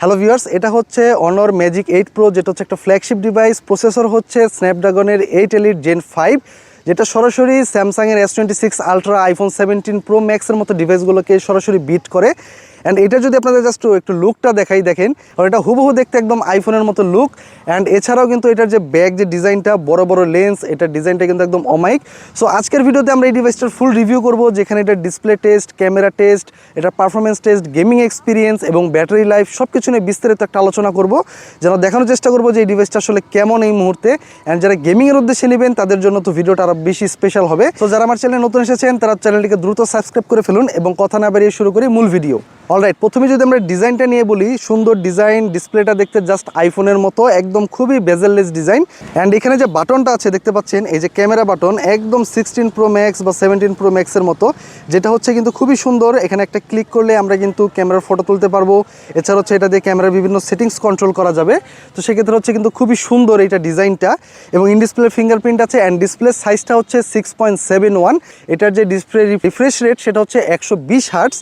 Hello viewers, এটা হচ্ছে Honor Magic 8 Pro, যেটা হচ্ছে একটা ফ্ল্যাগশিপ ডিভাইস। প্রসেসর হচ্ছে স্ন্যাপড্রাগনের 8 Elite Gen 5, যেটা সরাসরি স্যামসাংয়ের S26 আলট্রা, আইফোন 17 Pro ম্যাক্সের মতো ডিভাইসগুলোকে সরাসরি বিট করে। অ্যান্ড এটা যদি আপনাদের জাস্ট একটু লুকটা দেখাই, দেখেন, আর এটা হুবহু দেখতে একদম আইফোনের মতো লুক। অ্যান্ড এছাড়াও কিন্তু এটার যে ব্যাক যে ডিজাইনটা, বড় বড় লেন্স, এটার ডিজাইনটা কিন্তু একদম অমাইক। সো আজকের ভিডিওতে আমরা এই ডিভাইসটার ফুল রিভিউ করব, যেখানে এটার ডিসপ্লে টেস্ট, ক্যামেরা টেস্ট, এটার পারফরমেন্স টেস্ট, গেমিং এক্সপিরিয়েন্স এবং ব্যাটারি লাইফ সব কিছু নিয়ে বিস্তারিত একটা আলোচনা করব, যেন দেখানোর চেষ্টা করবো যে এই ডিভাইসটা আসলে কেমন এই মুহূর্তে। অ্যান্ড যারা গেমিংয়ের উদ্দেশ্যে নেবেন তাদের জন্য তো ভিডিওটা আরও বেশি স্পেশাল হবে। তো যারা আমার চ্যানেলে নতুন এসেছেন তারা চ্যানেলটিকে দ্রুত সাবস্ক্রাইব করে ফেলুন এবং কথা না বাড়িয়ে শুরু করি মূল ভিডিও। অলরাইট, প্রথমে যদি আমরা ডিজাইনটা নিয়ে বলি, সুন্দর ডিজাইন, ডিসপ্লেটা দেখতে জাস্ট আইফোনের মতো, একদম খুবই বেজেললেস ডিজাইন। অ্যান্ড এখানে যে বাটনটা আছে দেখতে পাচ্ছেন, এই যে ক্যামেরা বাটন, একদম 16 Pro Max বা 17 Pro Maxের মতো, যেটা হচ্ছে কিন্তু খুবই সুন্দর। এখানে একটা ক্লিক করলে আমরা কিন্তু ক্যামেরার ফটো তুলতে পারবো। এছাড়া হচ্ছে এটা দিয়ে ক্যামেরার বিভিন্ন সেটিংস কন্ট্রোল করা যাবে। তো সেক্ষেত্রে হচ্ছে কিন্তু খুবই সুন্দর এইটা ডিজাইনটা। এবং ইন ডিসপ্লে ফিঙ্গারপ্রিন্ট আছে। অ্যান্ড ডিসপ্লে সাইজটা হচ্ছে 6.71। এটার যে ডিসপ্লে রিফ্রেশ রেট সেটা হচ্ছে 120 হার্টস।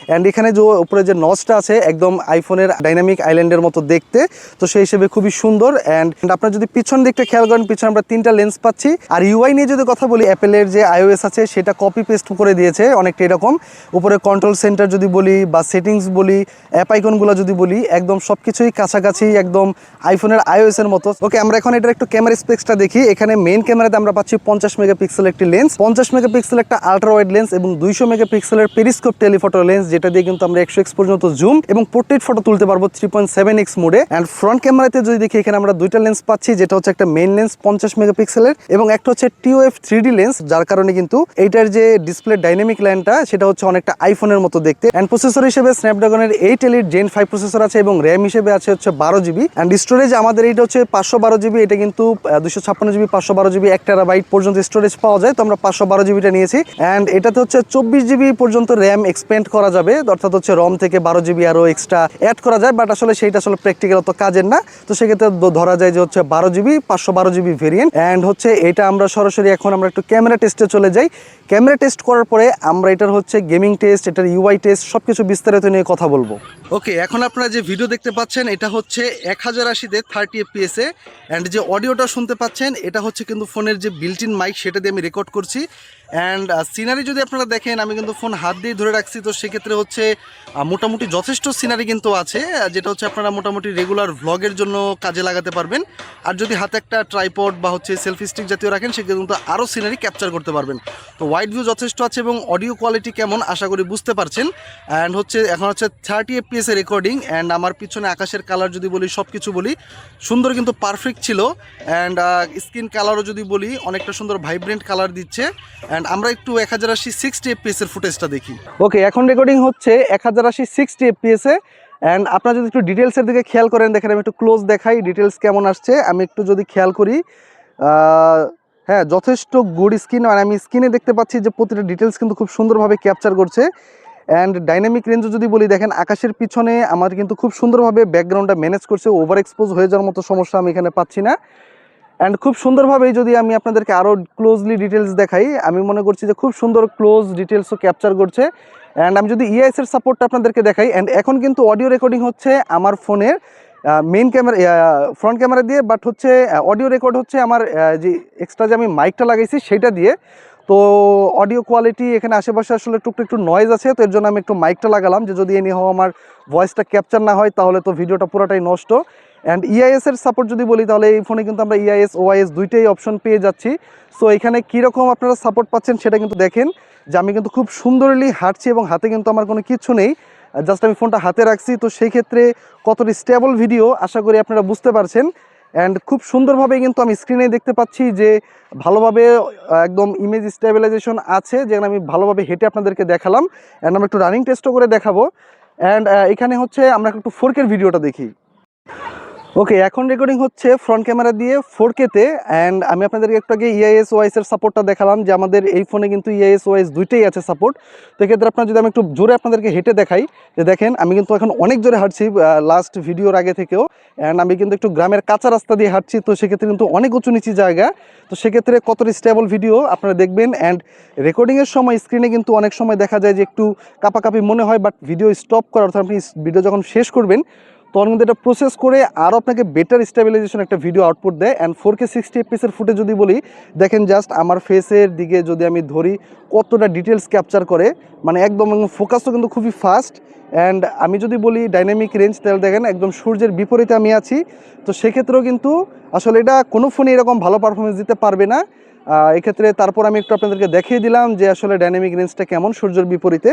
অ্যান্ড এখানে যে উপরে যে নচটা আছে একদম আইফোনের ডাইনামিক আইল্যান্ডের মতো দেখতে, তো সেই হিসেবে খুবই সুন্দর। অ্যান্ড আপনার যদি পিছন দিকটা খেয়াল করেন, পিছনে আমরা 3টা লেন্স পাচ্ছি। আর ইউআই নিয়ে যদি কথা বলি, অ্যাপেলের যে iOS আছে সেটা কপি পেস্ট করে দিয়েছে অনেকটা এরকম। উপরে কন্ট্রোল সেন্টার যদি বলি বা সেটিংস বলি, অ্যাপ আইকনগুলো যদি বলি, একদম সব কিছুই কাছাকাছি একদম আইফোনের iOS-এর মতো। ওকে, আমরা এখন এটার একটু ক্যামেরা স্পেক্সটা দেখি। এখানে মেইন ক্যামেরাতে আমরা পাচ্ছি 50 মেগাপিক্সেল একটি লেন্স, 50 মেগাপিক্সেল একটা আলট্রা ওয়াইড লেন্স এবং 200 মেগাপিক্সেলের পেরিস্কোপ টেলিফটো লেন্স, যেটা দিয়ে কিন্তু আমরা 100x পর্যন্ত জুম এবং পোর্ট্রেট ফটো তুলতে পারবো 3.7x মোডে। অ্যান্ড ফ্রন্ট ক্যামেরাতে যদি দেখি, এখানে আমরা 2টা লেন্স পাচ্ছি, যেটা হচ্ছে একটা মেইন লেন্স 50 মেগাপিক্সেলের এবং একটা হচ্ছে TOF 3D লেন্স, যার কারণে কিন্তু এইটার যে ডিসপ্লে ডাইনামিক ল্যান্ডটা সেটা হচ্ছে অনেকটা আইফোনের মতো দেখতে। অ্যান্ড প্রসেসর হিসেবে স্ন্যাপড্রাগনের 8 Elite Gen 5 প্রসেসর আছে এবং র্যাম হিসেবে আছে হচ্ছে 12GB। অ্যান্ড স্টোরেজ আমাদের এইটা হচ্ছে 512GB। এটা কিন্তু 256GB, 512GB, 1TB পর্যন্ত স্টোরেজ পাওয়া যায়। তো আমরা 512GBটা নিয়েছি। অ্যান্ড এটাতে হচ্ছে 24GB পর্যন্ত র্যাম এক্সপেন্ড করা যাবে, অর্থাৎ হচ্ছে রম থেকে 12GB আরও এক্সট্রা অ্যাড করা যায়। বাট আসলে সেইটা আসলে প্র্যাকটিক্যাল অত কাজের না। তো সেক্ষেত্রে ধরা যায় যে হচ্ছে 12GB, 512GB ভেরিয়েন্ট। অ্যান্ড হচ্ছে এটা আমরা সরাসরি এখন আমরা একটু ক্যামেরা টেস্টে চলে যাই। ক্যামেরা টেস্ট করার পরে আমরা এটার হচ্ছে গেমিং টেস্ট, এটার ইউআই টেস্ট সব কিছু বিস্তারিত নিয়ে কথা বলবো। ওকে, এখন আপনারা যে ভিডিও দেখতে পাচ্ছেন এটা হচ্ছে 1080-তে 30 FPS এ। অ্যান্ড যে অডিওটা শুনতে পাচ্ছেন এটা হচ্ছে কিন্তু ফোনের যে বিল্ট ইন মাইক সেটা দিয়ে আমি রেকর্ড করছি। অ্যান্ড সিনারি যদি আপনারা দেখেন, আমি কিন্তু ফোন হাত দিয়ে ধরে রাখছি, তো সেক্ষেত্রে হচ্ছে মোটামুটি যথেষ্ট সিনারি কিন্তু আছে, যেটা হচ্ছে আপনারা মোটামুটি রেগুলার ভ্লগের জন্য কাজে লাগাতে পারবেন। আর যদি হাতে একটা ট্রাইপড বা হচ্ছে সেলফি স্টিক জাতীয় রাখেন, সেক্ষেত্রে কিন্তু আরও সিনারি ক্যাপচার করতে পারবেন। তো ওয়াইড ভিউ যথেষ্ট আছে এবং অডিও কোয়ালিটি কেমন আশা করি বুঝতে পারছেন। অ্যান্ড হচ্ছে এখন হচ্ছে 30 FPS এ রেকর্ডিং। অ্যান্ড আমার পিছনে আকাশের কালার যদি বলি, সব কিছু বলি, সুন্দর কিন্তু পারফেক্ট ছিল। অ্যান্ড স্কিন কালারও যদি বলি, অনেকটা সুন্দর ভাইব্রেন্ট কালার দিচ্ছে। অ্যান্ড আমরা একটু 1080 60 FPS এর ফুটেজটা দেখি। ওকে, এখন রেকর্ডিং হচ্ছে 1080 60 FPS এ। অ্যান্ড আপনারা যদি একটু ডিটেলসের দিকে খেয়াল করেন, দেখেন আমি একটু ক্লোজ দেখাই ডিটেলস কেমন আসছে। আমি একটু যদি খেয়াল করি, হ্যাঁ, যথেষ্ট গুড স্ক্রিন। আর আমি স্ক্রিনে দেখতে পাচ্ছি যে প্রতিটা ডিটেলস কিন্তু খুব সুন্দরভাবে ক্যাপচার করছে। অ্যান্ড ডাইনামিক রেঞ্জও যদি বলি, দেখেন আকাশের পিছনে আমার কিন্তু খুব সুন্দরভাবে ব্যাকগ্রাউন্ডটা ম্যানেজ করছে, ওভার এক্সপোজ হয়ে যাওয়ার মতো সমস্যা আমি এখানে পাচ্ছি না। অ্যান্ড খুব সুন্দরভাবেই যদি আমি আপনাদেরকে আরও ক্লোজলি ডিটেলস দেখাই, আমি মনে করছি যে খুব সুন্দর ক্লোজ ডিটেলসও ক্যাপচার করছে। অ্যান্ড আমি যদি ইআইএসের সাপোর্টটা আপনাদেরকে দেখাই, অ্যান্ড এখন কিন্তু অডিও রেকর্ডিং হচ্ছে আমার ফোনের মেইন ক্যামেরা, ফ্রন্ট ক্যামেরা দিয়ে, বাট হচ্ছে অডিও রেকর্ড হচ্ছে আমার যে এক্সট্রা যে আমি মাইকটা লাগাইছি সেটা দিয়ে। তো অডিও কোয়ালিটি এখানে আশেপাশে আসলে টুকটাক একটু নয়েজ আছে, তো এর জন্য আমি একটু মাইকটা লাগালাম, যে যদি এনি আমার ভয়েসটা ক্যাপচার না হয় তাহলে তো ভিডিওটা পুরোটাই নষ্ট। অ্যান্ড ইআইএসের সাপোর্ট যদি বলি, তাহলে এই ফোনে কিন্তু আমরা ইআইএস ওআইএস দুইটাই অপশন পেয়ে যাচ্ছি। সো এখানে কীরকম আপনারা সাপোর্ট পাচ্ছেন সেটা কিন্তু দেখেন, যে আমি কিন্তু খুব সুন্দরলি হাঁটছি এবং হাতে কিন্তু আমার কোনো কিছু নেই, জাস্ট আমি ফোনটা হাতে রাখছি। তো সেই ক্ষেত্রে কতটা স্টেবল ভিডিও আশা করি আপনারা বুঝতে পারছেন। অ্যান্ড খুব সুন্দরভাবে কিন্তু আমি স্ক্রিনে দেখতে পাচ্ছি যে ভালোভাবে একদম ইমেজ স্টেবিলাইজেশন আছে, যেখানে আমি ভালোভাবে হেঁটে আপনাদেরকে দেখালাম। অ্যান্ড আমরা একটু রানিং টেস্টও করে দেখাবো। অ্যান্ড এখানে হচ্ছে আমরা একটু 4K ভিডিওটা দেখি। ওকে, এখন রেকর্ডিং হচ্ছে ফ্রন্ট ক্যামেরা দিয়ে 4K-তে। অ্যান্ড আমি আপনাদেরকে একটু আগে ইআইএস ওআইএসের সাপোর্টটা দেখালাম, যে আমাদের এই ফোনে কিন্তু ইআইএস ওআইএস দুইটাই আছে সাপোর্ট। তো এক্ষেত্রে আপনার যদি আমি একটু জোরে আপনাদেরকে হেঁটে দেখাই, যে দেখেন আমি কিন্তু এখন অনেক জোরে হাঁটছি লাস্ট ভিডিওর আগে থেকেও। অ্যান্ড আমি কিন্তু একটু গ্রামের কাঁচা রাস্তা দিয়ে হাঁটছি, তো সেক্ষেত্রে কিন্তু অনেক উঁচু নিচু জায়গা। তো সেক্ষেত্রে কতটা স্টেবল ভিডিও আপনারা দেখবেন। অ্যান্ড রেকর্ডিংয়ের সময় স্ক্রিনে কিন্তু অনেক সময় দেখা যায় যে একটু কাঁপাকাঁপি মনে হয়, বাট ভিডিও স্টপ করার অর্থাৎ আপনি ভিডিও যখন শেষ করবেন তখন কিন্তু এটা প্রসেস করে আরও আপনাকে বেটার স্টেবিলাইজেশন একটা ভিডিও আউটপুট দেয়। অ্যান্ড 4K 60 fps এর ফুটে যদি বলি, দেখেন জাস্ট আমার ফেসের দিকে যদি আমি ধরি কতটা ডিটেলস ক্যাপচার করে, মানে একদম ফোকাসও কিন্তু খুবই ফাস্ট। অ্যান্ড আমি যদি বলি ডাইনামিক রেঞ্জ, তাহলে দেখেন একদম সূর্যের বিপরীতে আমি আছি। তো সেক্ষেত্রেও কিন্তু আসলে এটা কোনো ফোনে এরকম ভালো পারফরমেন্স দিতে পারবে না। এক্ষেত্রে তারপর আমি একটু আপনাদেরকে দেখিয়ে দিলাম যে আসলে ডাইনামিক রেঞ্জটা কেমন সূর্যের বিপরীতে।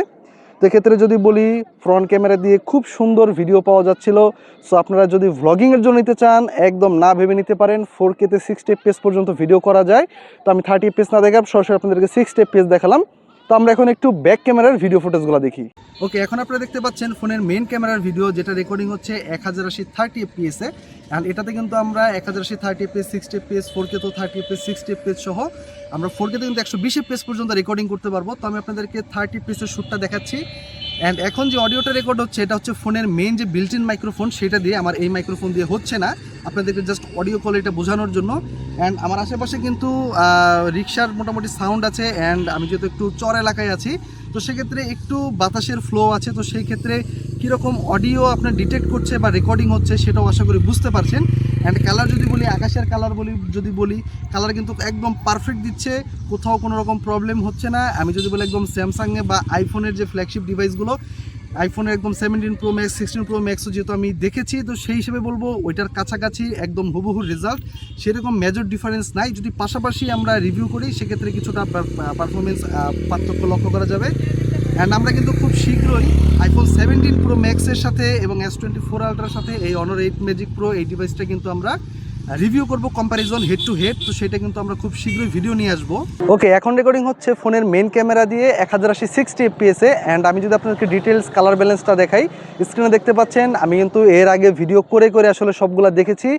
তো এক্ষেত্রে যদি বলি ফ্রন্ট ক্যামেরা দিয়ে খুব সুন্দর ভিডিও পাওয়া যাচ্ছিল। সো আপনারা যদি ভ্লগিংয়ের জন্য নিতে চান, একদম না ভেবে নিতে পারেন। 4K 60 fps পর্যন্ত ভিডিও করা যায়। তো আমি 30 fps না দেখাব, সরাসরি আপনাদেরকে 60 fps দেখালাম। তো আমরা এখন একটু ব্যাক ক্যামেরার ভিডিও ফুটেজগুলো দেখি। ওকে, এখন আপনারা দেখতে পাচ্ছেন ফোনের মেইন ক্যামেরার ভিডিও, যেটা রেকর্ডিং হচ্ছে 1080 30 fps এ। অ্যান্ড এটাতে কিন্তু আমরা 1080 30 fps 60 fps 4K তো 30 fps 60 fps সহ আমরা 4K তে কিন্তু 120 fps পর্যন্ত রেকর্ডিং করতে পারবো। তো আমি আপনাদেরকে 30 fps এর শ্যুটটা দেখাচ্ছি। অ্যান্ড এখন যে অডিওটা রেকর্ড হচ্ছে, এটা হচ্ছে ফোনের মেইন যে বিল্ট ইন মাইক্রোফোন, সেটা দিয়ে, আমার এই মাইক্রোফোন দিয়ে হচ্ছে না, আপনাদেরকে জাস্ট অডিও কোয়ালিটিটা বোঝানোর জন্য। অ্যান্ড আমার আশেপাশে কিন্তু রিক্সার মোটামুটি সাউন্ড আছে। অ্যান্ড আমি যেহেতু একটু চর এলাকায় আছি, তো সেক্ষেত্রে একটু বাতাসের ফ্লো আছে। তো সেই ক্ষেত্রে কীরকম অডিও আপনার ডিটেক্ট করছে বা রেকর্ডিং হচ্ছে সেটাও আশা করি বুঝতে পারছেন। অ্যান্ড কালার যদি বলি, আকাশের কালার যদি বলি, কালার কিন্তু একদম পারফেক্ট দিচ্ছে, কোথাও কোনো রকম প্রবলেম হচ্ছে না। আমি যদি বলি একদম স্যামসাংয়ে বা আইফোনের যে ফ্ল্যাগশিপ ডিভাইসগুলো, আইফোনের একদম 17 Pro Max 16 Pro Maxও যেহেতু আমি দেখেছি, তো সেই হিসেবে বলবো ওইটার কাছাকাছি একদম হুবহু রেজাল্ট, সেরকম মেজর ডিফারেন্স নাই। যদি পাশাপাশি আমরা রিভিউ করি, সেক্ষেত্রে কিছুটা পারফরমেন্স পার্থক্য লক্ষ্য করা যাবে। অ্যান্ড আমরা কিন্তু খুব শীঘ্রই আইফোন 17 Pro Maxের সাথে এবং S24 Ultraর সাথে এই Honor 8 Magic Pro এই ডিভাইসটা কিন্তু আমরা রিভিউ করব কম্প্যারিজন হেড টু হেড। তো সেটা কিন্তু আমরা খুব শীঘ্রই ভিডিও নিয়ে আসবো। ওকে, এখন রেকর্ডিং হচ্ছে ফোনের মেইন ক্যামেরা দিয়ে 1080 60 fps এ। অ্যান্ড আমি যদি আপনাদেরকে ডিটেলস কালার ব্যালেন্সটা দেখাই, স্ক্রিনে দেখতে পাচ্ছেন আমি কিন্তু এর আগে ভিডিও করে আসলে সবগুলা দেখেছি।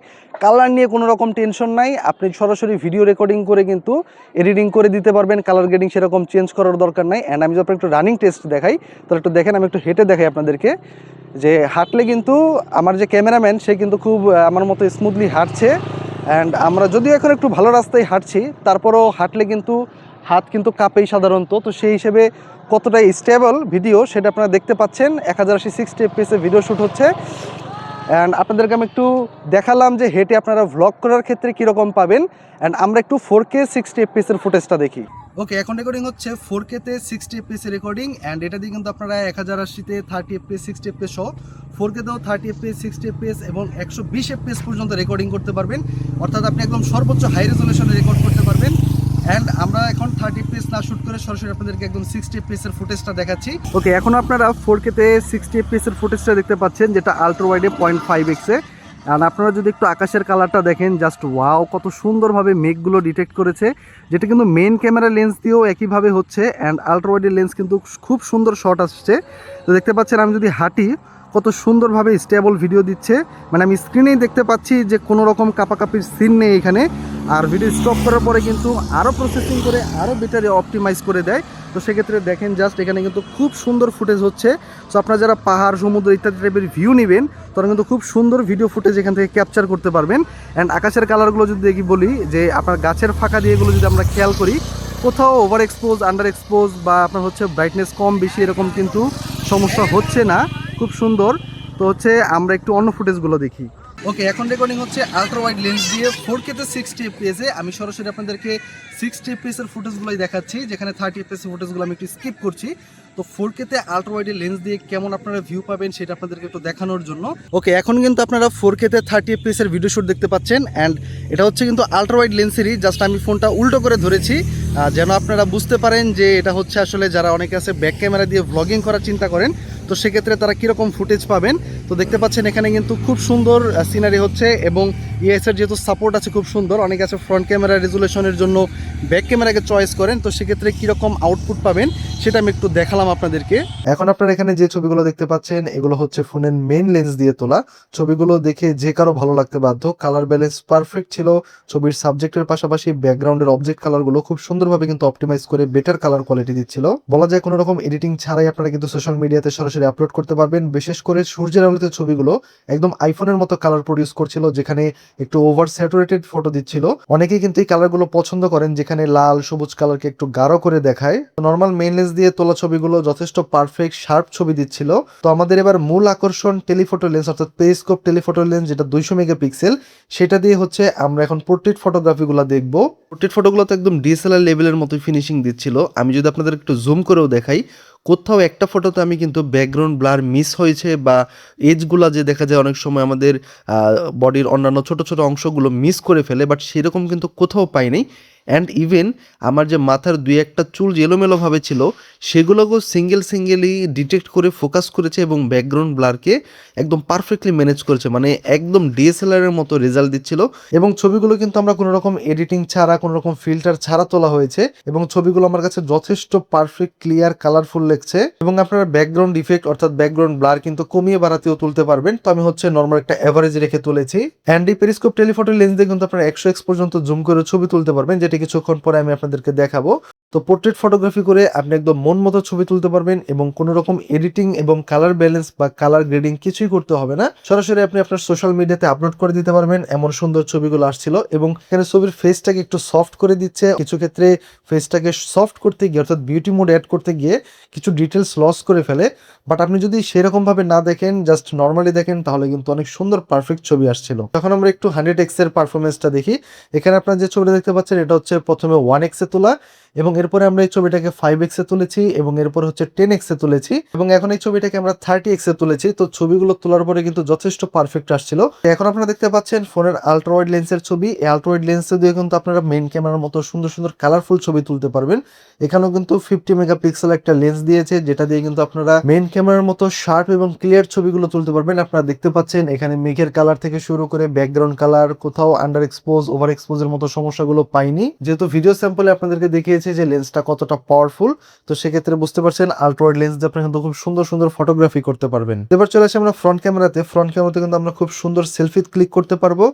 কালার নিয়ে কোনো রকম টেনশন নাই, আপনি সরাসরি ভিডিও রেকর্ডিং করে কিন্তু এডিটিং করে দিতে পারবেন, কালার গ্রেডিং সেরকম চেঞ্জ করার দরকার নাই। অ্যান্ড আমি যদি আপনাকে একটু রানিং টেস্ট দেখাই, তাহলে একটু দেখেন, আমি একটু হেঁটে দেখাই আপনাদেরকে, যে হাঁটলে কিন্তু আমার যে ক্যামেরাম্যান সে কিন্তু খুব আমার মতো স্মুথলি হাঁটছে। অ্যান্ড আমরা যদিও এখন একটু ভালো রাস্তায় হাঁটছি, তারপরও হাঁটলে কিন্তু হাত কিন্তু কাঁপেই সাধারণত। তো সেই হিসেবে কতটা স্টেবল ভিডিও সেটা আপনারা দেখতে পাচ্ছেন। 1080 60 fps এ ভিডিও শ্যুট হচ্ছে। অ্যান্ড আপনাদেরকে আমি একটু দেখালাম যে হেঁটে আপনারা ভ্লগ করার ক্ষেত্রে কীরকম পাবেন। অ্যান্ড আমরা একটু 4K 60 fps এর ফুটেজটা দেখি। ওকে, এখন রেকর্ডিং হচ্ছে 4K তে 60 fps এর রেকর্ডিং। অ্যান্ড এটা দিয়ে কিন্তু আপনারা 1080 তে 30 fps 60 fps সহ 4K তেও 30 fps 60 fps এবং 120 fps পর্যন্ত রেকর্ডিং করতে পারবেন। অর্থাৎ আপনি একদম সর্বোচ্চ হাই রেজলিউশনে রেকর্ড করতে পারবেন। অ্যান্ড আমরা এখন 30 fps না শ্যুট করে সরাসরি আপনাদেরকে একদম 60 fps এর ফুটেজটা দেখাচ্ছি। ওকে, এখন আপনারা 4K তে 60 fps এর ফুটেজটা দেখতে পাচ্ছেন, যেটা আলট্রা ওয়াইডে 0.5x এ। আর আপনারা যদি একটু আকাশের কালারটা দেখেন, জাস্ট ওয়াও, কত সুন্দরভাবে মেঘগুলো ডিটেক্ট করেছে, যেটা কিন্তু মেইন ক্যামেরা লেন্স দিয়েও একইভাবে হচ্ছে। অ্যান্ড আলট্রা ওয়াইডের লেন্স কিন্তু খুব সুন্দর শট আসছে। তো দেখতে পাচ্ছেন আমি যদি হাঁটি, কত সুন্দরভাবে স্টেবল ভিডিও দিচ্ছে। মানে আমি স্ক্রিনেই দেখতে পাচ্ছি যে কোনো রকম কাপাকাপির সিন নেই এখানে। আর ভিডিও স্টপ করার পরে কিন্তু আরও প্রসেসিং করে আরও বেটার অপটিমাইজ করে দেয়। তো সেক্ষেত্রে দেখেন জাস্ট এখানে কিন্তু খুব সুন্দর ফুটেজ হচ্ছে। সো আপনারা যারা পাহাড় সমুদ্র ইত্যাদি টাইপের ভিউ নেবেন, তারা কিন্তু খুব সুন্দর ভিডিও ফুটেজ এখান থেকে ক্যাপচার করতে পারবেন। অ্যান্ড আকাশের কালারগুলো যদি দেখি বলি, যে আপনার গাছের ফাঁকা দিয়ে এগুলো যদি আমরা খেয়াল করি, কোথাও ওভার এক্সপোজ আন্ডার এক্সপোজ বা আপনার হচ্ছে ব্রাইটনেস কম বেশি এরকম কিন্তু সমস্যা হচ্ছে না, খুব সুন্দর। তো হচ্ছে আমরা একটু অন্য ফুটেজগুলো দেখি। ওকে, এখন রেকর্ডিং হচ্ছে আলট্রা ওয়াইড লেন্স দিয়ে 4K তে 60 fps এ। আমি সরাসরি আপনাদেরকে 60 fps এর ফুটেজগুলোই দেখাচ্ছি, যেখানে 30 fps এর ফুটেজগুলো আমি একটু স্কিপ করছি। তো 4K তে আলট্রা ওয়াইড লেন্স দিয়ে কেমন আপনারা ভিউ পাবেন সেটা আপনাদেরকে একটু দেখানোর জন্য। ওকে, এখন কিন্তু আপনারা 4K তে 30 fps এর ভিডিও শ্যুট দেখতে পাচ্ছেন। অ্যান্ড এটা হচ্ছে কিন্তু আলট্রা ওয়াইড লেন্সেরই, জাস্ট আমি ফোনটা উল্টো করে ধরেছি যেন আপনারা বুঝতে পারেন যে এটা হচ্ছে আসলে যারা অনেকে আছে ব্যাক ক্যামেরা দিয়ে ভ্লগিং করার চিন্তা করেন, তো সেক্ষেত্রে তারা কীরকম ফুটেজ পাবেন। তো দেখতে পাচ্ছেন এখানে কিন্তু খুব সুন্দর সিনারি হচ্ছে এবং ইএসএর যেহেতু সাপোর্ট আছে খুব সুন্দর। অনেকে আছে ফ্রন্ট ক্যামেরা রেজুলেশনের জন্য ব্যাক ক্যামেরাকে চয়েস করেন, তো সেক্ষেত্রে কীরকম আউটপুট পাবেন সেটা আমি একটু দেখালাম আপনাদেরকে। এখন আপনারা এখানে যে ছবিগুলো দেখতে পাচ্ছেন, এগুলো হচ্ছে ফোনের মেইন লেন্স দিয়ে তোলা ছবিগুলো। দেখে যে কারো ভালো লাগতে বাধ্য। কালার ব্যালেন্স পারফেক্ট ছিল। ছবির সাবজেক্টের পাশাপাশি ব্যাকগ্রাউন্ডের অবজেক্ট কালারগুলো খুব সুন্দরভাবে কিন্তু অপটিমাইজ করে বেটার কালার কোয়ালিটি দিচ্ছিল। বলা যায় কোনো রকম এডিটিং ছাড়াই আপনারা কিন্তু সোশ্যাল মিডিয়াতে সরাসরি আপলোড করতে পারবেন। বিশেষ করে সূর্যের আলোতে ছবিগুলো একদম আইফোনের মতো কালার প্রডিউস করছিল, যেখানে একটু ওভার স্যাচুরেটেড ফটো দিচ্ছিল। অনেকেই কিন্তু এই কালারগুলো পছন্দ করেন, যেখানে লাল সবুজ কালারকে একটু গাঢ় করে দেখায়। নর্মাল মেইন লেন্স দিয়ে তোলা ছবিগুলো যথেষ্ট পারফেক্ট শার্প ছবি দিচ্ছিল। তো আমাদের এবার মূল আকর্ষণ টেলিফটো লেন্স, অর্থাৎ পেরিস্কোপ টেলিফটো লেন্স, যেটা 200 মেগাপিক্সেল, সেটা দিয়ে হচ্ছে আমরা এখন পোর্ট্রেট ফটোগ্রাফিগুলো দেখবো। পোর্ট্রেট ফটোগুলো তো একদম ডিএসএলআর লেভেলের মতো ফিনিশিং দিচ্ছিল। আমি যদি আপনাদের একটু জুম করেও দেখাই, কোথাও একটা ফটোতে আমি কিন্তু ব্যাকগ্রাউন্ড ব্লার মিস হয়েছে বা এজগুলা যে দেখা যায় অনেক সময় আমাদের বডির অন্যান্য ছোট ছোট অংশগুলো মিস করে ফেলে, বাট সেরকম কিন্তু কোথাও পাইনি। অ্যান্ড ইভেন আমার যে মাথার দুই একটা চুল যে এলোমেলোভাবে ছিল সেগুলোকেও সিঙ্গেলি ডিটেক্ট করে ফোকাস করেছে এবং ব্যাকগ্রাউন্ড ব্লারকে একদম পারফেক্টলি ম্যানেজ করেছে, মানে একদম ডিএসএলআর এর মতো রেজাল্ট দিচ্ছিল। এবং ছবিগুলো কিন্তু আমরা কোনো রকম এডিটিং ছাড়া, কোনো রকম ফিল্টার ছাড়া তোলা হয়েছে, এবং ছবিগুলো আমার কাছে যথেষ্ট পারফেক্ট, ক্লিয়ার, কালারফুল লাগছে। এবং আপনারা ব্যাকগ্রাউন্ড ইফেক্ট অর্থাৎ ব্যাকগ্রাউন্ড ব্লার কিন্তু কমিয়ে বাড়াতেও তুলতে পারবেন। তো আমি হচ্ছে নর্মাল একটা এভারেজ রেখে তুলেছি। অ্যান্ড এই পেরিস্কোপ টেলিফটো লেন্স দিয়ে কিন্তু আপনারা 100x পর্যন্ত জুম করে ছবি তুলতে পারবেন, যেটা কিছুক্ষণ পরে আমি আপনাদেরকে দেখাবো। তো পোর্ট্রেট ফটোগ্রাফি করে আপনি একদম মন মতো ছবি তুলতে পারবেন এবং কোনো রকম এডিটিং এবং কালার ব্যালেন্স বা কালার গ্রেডিং কিছুই করতে হবে না। সরাসরি আপনি আপনার সোশ্যাল মিডিয়াতে আপলোড করে দিতে পারবেন, এমন সুন্দর ছবিগুলো আসছিল। এবং এখানে ছবির ফেসটাকে একটু সফট করে দিচ্ছে, কিছু ক্ষেত্রে ফেসটাকে সফট করতে গিয়ে অর্থাৎ বিউটি মোড অ্যাড করতে গিয়ে কিছু ডিটেলস লস করে ফেলে। বাট আপনি যদি সেরকম ভাবে না দেখেন, জাস্ট নর্মালি দেখেন, তাহলে কিন্তু অনেক সুন্দর পারফেক্ট ছবি আসছিল। তখন আমরা একটু 100x এর পারফরমেন্সটা দেখি। এখানে আপনারা যে ছবিটা দেখতে পাচ্ছেন এটা হচ্ছে প্রথমে 1x এ তোলা, এবং এরপরে আমরা এই ছবিটাকে 5x এ তুলেছি, এবং এরপরে হচ্ছে 10x এ তুলেছি, এবং এখন এই ছবিটাকে আমরা 30x এ তুলেছি। তো ছবিগুলো তোলার পরে কিন্তু যথেষ্ট পারফেক্ট আসছিল। এখন আপনারা দেখতে পাচ্ছেন ফোনের আলট্রা ওয়াইড লেন্সের ছবি। এই আলট্রা ওয়াইড লেন্স দিয়ে কিন্তু আপনারা মেইন ক্যামেরার মতো সুন্দর সুন্দর কালারফুল ছবি তুলতে পারবেন। এখানেও কিন্তু 50 মেগাপিক্সেল একটা লেন্স দিয়েছে, যেটা দিয়ে কিন্তু আপনারা মেইন ক্যামেরার মতো শার্প এবং ক্লিয়ার ছবিগুলো তুলতে পারবেন। আপনারা দেখতে পাচ্ছেন এখানে মেঘের কালার থেকে শুরু করে ব্যাকগ্রাউন্ড কালার, কোথাও আন্ডার এক্সপোজ, ওভার এক্সপোজের মতো সমস্যাগুলো পাইনি। যেহেতু ভিডিও স্যাম্পলে আপনাদেরকে দেখিয়েছি যে লেন্সটা কতটা পাওয়ারফুল, তো সেক্ষেত্রে বুঝতে পারছেন আলট্রা ওয়াইড লেন্স দিয়ে আপনারা কিন্তু খুব সুন্দর সুন্দর ফটোগ্রাফি করতে পারবেন। এবার চলে আসি আমরা ফ্রন্ট ক্যামেরাতে। ফ্রন্ট ক্যামেরাতে কিন্তু আমরা খুব সুন্দর সেলফি ক্লিক করতে পারবো,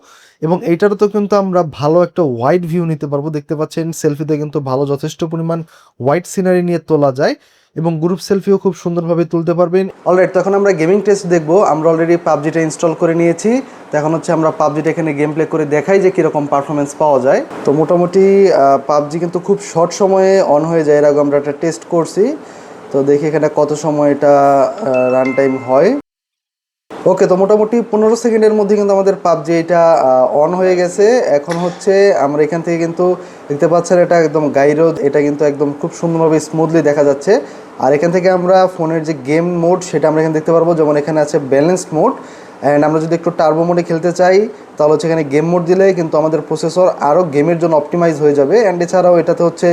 এবং এইটারও তো কিন্তু আমরা ভালো একটা ওয়াইড ভিউ নিতে পারবো। দেখতে পাচ্ছেন সেলফিতে কিন্তু ভালো যথেষ্ট পরিমাণ ওয়াইড সিনারি নিয়ে তোলা যায়, এবং গ্রুপ সেলফিও খুব সুন্দরভাবে তুলতে পারবেন। অলরাইট, তো এখন আমরা গেমিং টেস্ট দেখবো। আমরা অলরেডি পাবজিটা ইনস্টল করে নিয়েছি। তো এখন হচ্ছে আমরা পাবজিটা এখানে গেম প্লে করে দেখাই যে কীরকম পারফরমেন্স পাওয়া যায়। তো মোটামুটি পাবজি কিন্তু খুব শর্ট সময়ে অন হয়ে যায়, এর আগে আমরা একটা টেস্ট করছি। তো দেখি এখানে কত সময় এটা রান টাইম হয়। ওকে, তো মোটামুটি 15 সেকেন্ডের মধ্যে কিন্তু আমাদের পাবজি এটা অন হয়ে গেছে। এখন হচ্ছে আমরা এখান থেকে কিন্তু দেখতে পাচ্ছেন এটা একদম গাইরোড, এটা কিন্তু একদম খুব সুন্দরভাবে স্মুথলি দেখা যাচ্ছে। আর এখান থেকে আমরা ফোনের যে গেম মোড সেটা আমরা এখানে দেখতে পারবো, যেমন এখানে আছে ব্যালেন্সড মোড। অ্যান্ড আমরা যদি একটু টার্বো মোডে খেলতে চাই তাহলে হচ্ছে এখানে গেম মোড দিলে কিন্তু আমাদের প্রসেসর আরও গেমের জন্য অপটিমাইজ হয়ে যাবে। অ্যান্ড এছাড়াও এটাতে হচ্ছে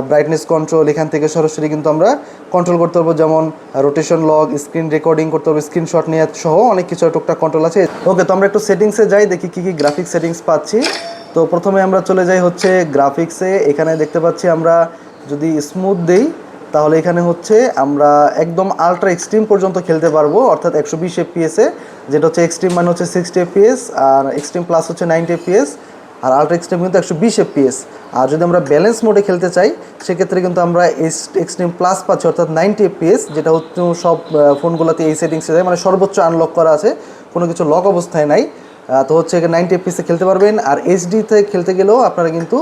ব্রাইটনেস কন্ট্রোল, এখান থেকে সরাসরি কিন্তু আমরা কন্ট্রোল করতে পারবো, যেমন রোটেশন লগ, স্ক্রিন রেকর্ডিং করতে পারবো, স্ক্রিনশট নেওয়া সহ অনেক কিছু টুকটাক কন্ট্রোল আছে। ওকে, তো আমরা একটু সেটিংসে যাই, দেখি কী কী গ্রাফিক্স সেটিংস পাচ্ছি। তো প্রথমে আমরা চলে যাই হচ্ছে গ্রাফিক্সে। এখানে দেখতে পাচ্ছি আমরা যদি স্মুথ দেই তাহলে এখানে হচ্ছে আমরা একদম আলট্রা এক্সট্রিম পর্যন্ত খেলতে পারবো, অর্থাৎ 120 এফপিএসে, যেটা হচ্ছে এক্সট্রিম মানে হচ্ছে 60 এফপিএস, আর এক্সট্রিম প্লাস হচ্ছে 90 এফপিএস, আর আলট্রা এক্সট্রিম কিন্তু 120 এফপিএস। আর যদি আমরা ব্যালেন্স মোডে খেলতে চাই সেক্ষেত্রে কিন্তু আমরা এক্সট্রিম প্লাস পাচ্ছি, অর্থাৎ 90 এফপিএস, যেটা হচ্ছে সব ফোনগুলোতে এই সেটিংসে যায়, মানে সর্বোচ্চ আনলক করা আছে, কোনো কিছু লক অবস্থায় নাই। তো হচ্ছে 90 এফপিএসে খেলতে পারবেন। আর এইচডিতে খেলতে গেলেও আপনারা কিন্তু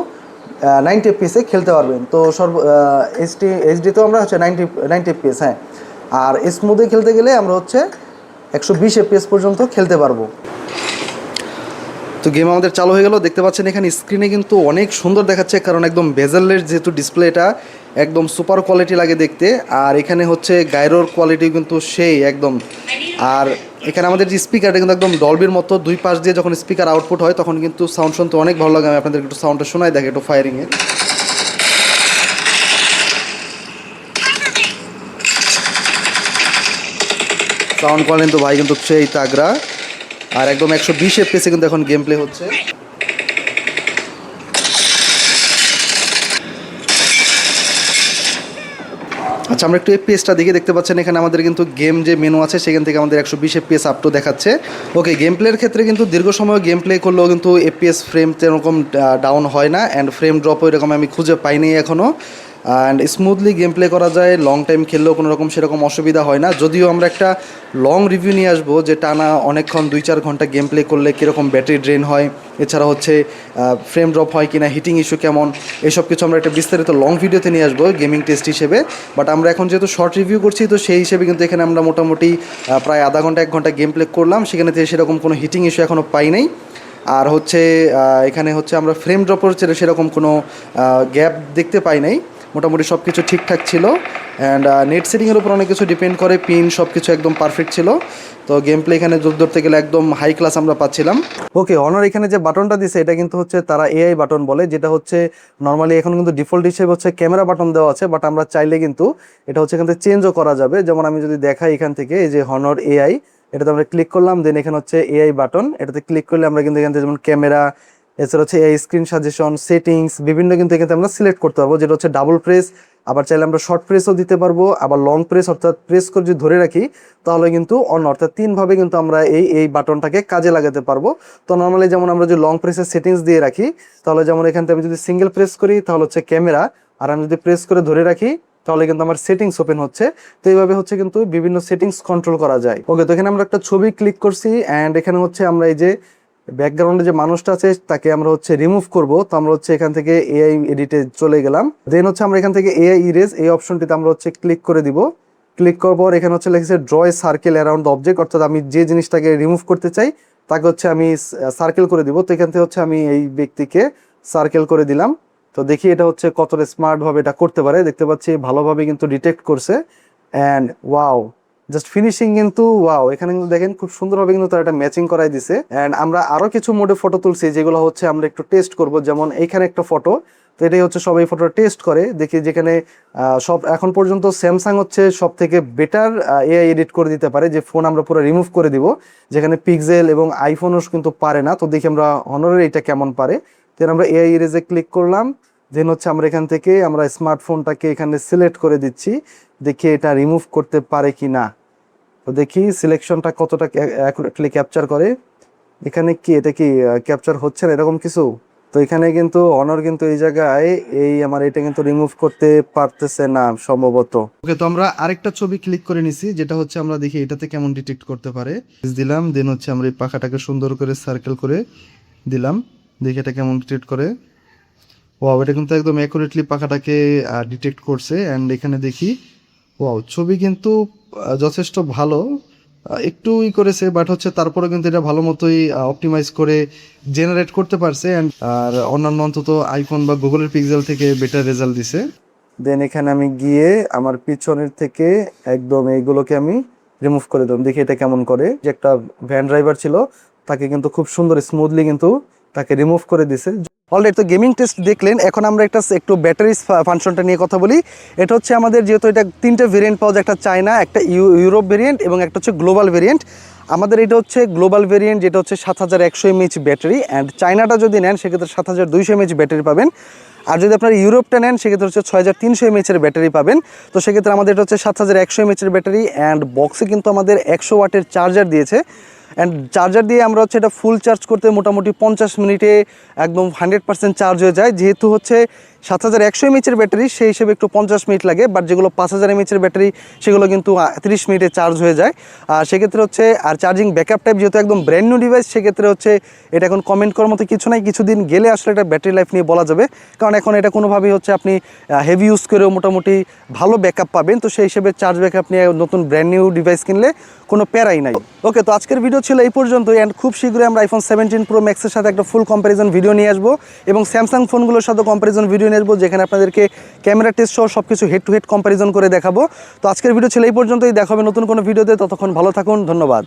90 এফপিএসে খেলতে পারবেন। তো এইচডিতেও আমরা হচ্ছে 90 এফপিএস, হ্যাঁ। আর স্মুথে খেলতে গেলে আমরা হচ্ছে 120 এফপিএস পর্যন্ত খেলতে পারবো। তো গেম আমাদের চালু হয়ে গেল। দেখতে পাচ্ছেন এখানে স্ক্রিনে কিন্তু অনেক সুন্দর দেখাচ্ছে, কারণ একদম বেজেলের যেহেতু ডিসপ্লেটা একদম সুপার কোয়ালিটি লাগে দেখতে। আর এখানে হচ্ছে গাইরোর কোয়ালিটি কিন্তু সেই একদম। আর এখানে আমাদের যে স্পিকারটা কিন্তু একদম ডলবির মতো, দুই পাশ দিয়ে যখন স্পিকার আউটপুট হয় তখন কিন্তু সাউন্ড শুনতে অনেক ভালো লাগে। আমি আপনাদের একটু সাউন্ডটা শোনাই দেখে, একটু ফায়ারিংয়ের সাউন্ড কোয়ালিটি কিন্তু ভাই কিন্তু সেই তাগড়া। আর একদম 120 এফপিএসে কিন্তু এখন গেম প্লে হচ্ছে। আচ্ছা, আমরা একটু এফপিএসটা দেখে দেখতে পাচ্ছেন এখানে আমাদের কিন্তু গেম যে মেনু আছে সেখান থেকে আমাদের 120 এফপিএস আপ টু দেখাচ্ছে। ওকে, গেম প্লের ক্ষেত্রে কিন্তু দীর্ঘ সময় গেম প্লে করলেও কিন্তু এফপিএস ফ্রেম এরকম ডাউন হয় না, অ্যান্ড ফ্রেম ড্রপও এরকম আমি খুঁজে পাইনি এখনও। অ্যান্ড স্মুথলি গেম প্লে করা যায়, লং টাইম খেললেও কোনো রকম সেরকম অসুবিধা হয় না। যদিও আমরা একটা লং রিভিউ নিয়ে আসবো যে টানা অনেকক্ষণ 2-4 ঘন্টা গেম প্লে করলে কীরকম ব্যাটারি ড্রেন হয়, এছাড়া হচ্ছে ফ্রেম ড্রপ হয় কিনা, হিটিং ইস্যু কেমন, এসব কিছু আমরা একটা বিস্তারিত লং ভিডিওতে নিয়ে আসবো গেমিং টেস্ট হিসেবে। বাট আমরা এখন যেহেতু শর্ট রিভিউ করছি, তো সেই হিসেবে কিন্তু এখানে আমরা মোটামুটি প্রায় আধা ঘন্টা 1 ঘন্টা গেম প্লে করলাম, সেখানে থেকে সেরকম কোনো হিটিং ইস্যু এখনও পাই নাই। আর হচ্ছে এখানে হচ্ছে আমরা ফ্রেম ড্রপের সেরকম কোনো গ্যাপ দেখতে পাই নাই, মোটামুটি সব কিছু ঠিকঠাক ছিল। অ্যান্ড নেট সেটিংয়ের উপর অনেক কিছু ডিপেন্ড করে, পিন সব কিছু একদম পারফেক্ট ছিল। তো গেম প্লে এখানে ধরতে গেলে একদম হাই ক্লাস আমরা পাচ্ছিলাম। ওকে, অনার এখানে যে বাটনটা দিছে এটা কিন্তু হচ্ছে তারা এআই বাটন বলে, যেটা হচ্ছে নর্মালি এখন কিন্তু ডিফল্ট হিসেবে হচ্ছে ক্যামেরা বাটন দেওয়া আছে, বাট আমরা চাইলে কিন্তু এটা হচ্ছে এখান থেকে চেঞ্জও করা যাবে। যেমন আমি যদি দেখাই এখান থেকে, এই যে হনর এআই, এটাতে আমরা ক্লিক করলাম, দেন এখানে হচ্ছে এআই বাটন, এটাতে ক্লিক করলে আমরা কিন্তু এখান থেকে যেমন ক্যামেরা, এছাড়া হচ্ছে এই স্ক্রিন সাজেশন, সেটিংস বিভিন্ন কিন্তু এখানে আমরা সিলেক্ট করতে পারবো, যেটা হচ্ছে ডাবল প্রেস। আবার চাইলে আমরা শর্ট প্রেসও দিতে পারবো, আবার লং প্রেস অর্থাৎ প্রেস করে যদি ধরে রাখি তাহলে কিন্তু অন, অর্থাৎ 3 ভাবে কিন্তু আমরা এই বাটনটাকে কাজে লাগাতে পারবো। তো নর্মালি যেমন আমরা যদি লং প্রেসের সেটিংস দিয়ে রাখি, তাহলে যেমন এখান থেকে আমি যদি সিঙ্গেল প্রেস করি তাহলে হচ্ছে ক্যামেরা, আর আমি যদি প্রেস করে ধরে রাখি তাহলে কিন্তু আমার সেটিংস ওপেন হচ্ছে। তো এইভাবে হচ্ছে কিন্তু বিভিন্ন সেটিংস কন্ট্রোল করা যায়। ওকে, তো এখানে আমরা একটা ছবি ক্লিক করছি, অ্যান্ড এখানে হচ্ছে আমরা এই যে ব্যাকগ্রাউন্ডে যে মানুষটা আছে তাকে আমরা হচ্ছে রিমুভ করব। তো আমরা হচ্ছে এখান থেকে এআই এডিটে চলে গেলাম, দেন হচ্ছে আমরা এখান থেকে এআই ইরেজ এই অপশনটিতে আমরা হচ্ছে ক্লিক করে দিব। ক্লিক করার পর এখানে হচ্ছে লেগেছে draw A circle around the object, অর্থাৎ আমি যে জিনিসটাকে রিমুভ করতে চাই তাকে হচ্ছে আমি সার্কেল করে দিব। তো এখান থেকে হচ্ছে আমি এই ব্যক্তিকে সার্কেল করে দিলাম। তো দেখি এটা হচ্ছে কতটা স্মার্টভাবে এটা করতে পারে। দেখতে পাচ্ছি ভালোভাবে কিন্তু ডিটেক্ট করছে, অ্যান্ড ওয়াও, জাস্ট ফিনিশিং কিন্তু ওয়াও। এখানে কিন্তু দেখেন খুব সুন্দরভাবে কিন্তু তারা এটা ম্যাচিং করাই দিছে। অ্যান্ড আমরা আরো কিছু মোডে ফটো তুলছি যেগুলো হচ্ছে আমরা একটু টেস্ট করব। যেমন এইখানে একটা ফটো, তো এটাই হচ্ছে সবাই ফটোটা টেস্ট করে দেখি, যেখানে সব এখন পর্যন্ত স্যামসাং হচ্ছে সব থেকে বেটার এআই এডিট করে দিতে পারে, যে ফোন আমরা পুরো রিমুভ করে দিব, যেখানে পিক্সেল এবং আইফোনও কিন্তু পারে না। তো দেখি আমরা হনরের এটা কেমন পারে। দেন আমরা এআই ইরেজে ক্লিক করলাম, দেন হচ্ছে আমরা এখান থেকে আমরা স্মার্টফোনটাকে এখানে সিলেক্ট করে দিচ্ছি, দেখি এটা রিমুভ করতে পারে কি না। তো দেখি সিলেকশনটা কতটা অ্যাকুরেটলি ক্যাপচার করে। এখানে কি এটা কি ক্যাপচার হচ্ছে না এরকম কিছু? তো এখানে কিন্তু অনর কিন্তু এই জায়গায় এই আমার এটা কিন্তু রিমুভ করতে পারতেছে না সম্ভবত। ওকে, তো আমরা আরেকটা ছবি ক্লিক করে নিছি, যেটা হচ্ছে আমরা দেখি এটাতে কেমন ডিটেক্ট করতে পারে। দিলাম, দেন হচ্ছে আমরা এই পাখাটাকে সুন্দর করে সার্কেল করে দিলাম, দেখি এটা কেমন ডিটেক্ট করে। ওয়াও, এটা কিন্তু একদম অ্যাকুরেটলি পাখাটাকে ডিটেক্ট করছে। অ্যান্ড এখানে দেখি ওয়াও, ছবি কিন্তু যথেষ্ট ভালো, একটু করেছে, বাট হচ্ছে তারপরে কিন্তু এটা ভালো মতোই অপটিমাইজ করে জেনারেট করতে পারছে। আর অন্যান্য অন্তত আইফোন বা গুগলের পিক্সেল থেকে বেটার রেজাল্ট দিছে। দেন এখানে আমি গিয়ে আমার পিছনের থেকে একদম এইগুলোকে আমি রিমুভ করে দিলাম, দেখি এটা কেমন করে। যে একটা ভ্যান ড্রাইভার ছিল তাকে কিন্তু খুব সুন্দর স্মুথলি কিন্তু তাকে রিমুভ করে দিছে। অলরেডি তো গেমিং টেস্ট দেখলেন, এখন আমরা একটু ব্যাটারি ফাংশনটা নিয়ে কথা বলি। এটা হচ্ছে আমাদের যেহেতু এটা 3টে ভেরিয়েন্ট পাওয়া যায়, একটা চায়না, একটা ইউরোপ ভেরিয়েন্ট এবং একটা হচ্ছে গ্লোবাল ভেরিয়েন্ট। আমাদের এটা হচ্ছে গ্লোবাল ভেরিয়েন্ট, যেটা হচ্ছে 7100 mAh ব্যাটারি, অ্যান্ড চায়নাটা যদি নেন সেক্ষেত্রে 7200 mAh ব্যাটারি পাবেন। আর যদি আপনার ইউরোপটা নেন সেক্ষেত্রে হচ্ছে 6300 mAh এর ব্যাটারি পাবেন। তো সেক্ষেত্রে আমাদের এটা হচ্ছে 7100 mAh এর ব্যাটারি, অ্যান্ড বক্সে কিন্তু আমাদের 100 ওয়াটের চার্জার দিয়েছে। অ্যান্ড চার্জার দিয়ে আমরা হচ্ছে এটা ফুল চার্জ করতে মোটামুটি 50 মিনিটে একদম 100% চার্জ হয়ে যায়। যেহেতু হচ্ছে 7100 mAh এর ব্যাটারি, সেই হিসেবে একটু 50 মিনিট লাগে, বাট যেগুলো 5000 mAh এর ব্যাটারি সেগুলো কিন্তু 30 মিনিটে চার্জ হয়ে যায়। সেক্ষেত্রে হচ্ছে আর চার্জিং ব্যাকআপ টাইপ যেহেতু একদম ব্র্যান্ড নিউ ডিভাইস, সেক্ষেত্রে হচ্ছে এটা এখন কমেন্ট করার মতো কিছু নাই। কিছুদিন গেলে আসলে এটা ব্যাটারি লাইফ নিয়ে বলা যাবে, কারণ এখন এটা কোনোভাবেই হচ্ছে আপনি হেভি ইউজ করেও মোটামুটি ভালো ব্যাকআপ পাবেন। তো সেই হিসেবে চার্জ ব্যাকআপ নিয়ে নতুন ব্র্যান্ড নিউ ডিভাইস কিনলে কোনো প্যারাই নাই। ওকে, তো আজকের ভিডিও ছিল এই পর্যন্তই, অ্যান্ড খুব শীঘ্রই আমরা আইফোন 17 প্রো ম্যাক্সের সাথে একটা ফুল কম্প্যারিজন ভিডিও নিয়ে আসবো, এবং স্যামসাং ফোনগুলোর সাথে কম্প্যারিজন ভিডিও নিয়ে আসবো, যেখানে আপনাদেরকে ক্যামেরা টেস্ট সহ সব কিছু হেড টু হেড কম্প্যারিজন করে দেখাবো। তো আজকের ভিডিও ছিল এই পর্যন্তই, দেখা হবে নতুন কোনো ভিডিওতে। ততক্ষণ ভালো থাকুন, ধন্যবাদ।